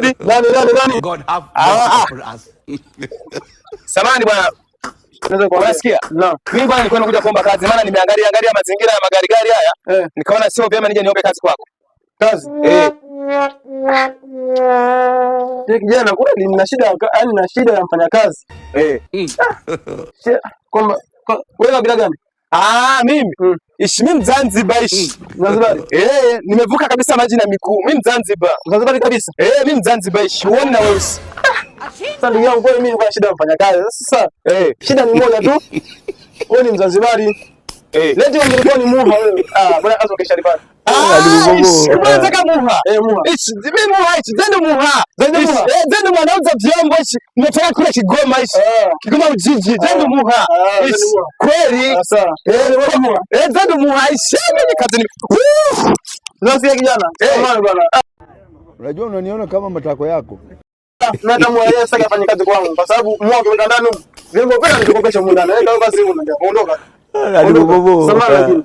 Hodi. Nani? God have us. Samahani bwana. Unasikia? Naam. Mimi bwana nilikuwa nakuja kuomba kazi maana nimeangalia mazingira ya magari haya. Nikaona sio vyema nije niombe kazi kwako. Kazi? Kijana kweli nina shida, yaani na shida ya mfanyakazi. Kwamba wewe kabila gani? Mimi. Mimi Mzanzibar ishi. Zanzibar? Nimevuka kabisa maji na miguu. Mimi Mzanzibar. Zanzibar kabisa? Mimi Mzanzibar ishi. Uone na wewe. Sasa ndugu yangu kweli mimi nilikuwa shida ya mfanyakazi. Sasa shida ni moja tu. Wewe ni Mzanzibari. Leti ungekuwa ni Muha wewe. Bwana kazi ukishali pale. Unataka Muha? Muha. Mimi Muha ishi. Zende Muha. Zende mwanauza vyombo ishi. Nimetoka kule Kigoma ishi. Kigoma Ujiji. Zende Muha. Kweli? Sasa. Ni Muha. Zende Muha ishi. Mimi kazi ni. Unasikia kijana? Samahani bwana. Unajua unaniona kama matako yako. Na hata Muha yeye sasa afanye kazi kwangu kwa sababu Muha kwa ndani vyombo vile nikukopesha muda na wewe kazi unataka kuondoka. Samahani.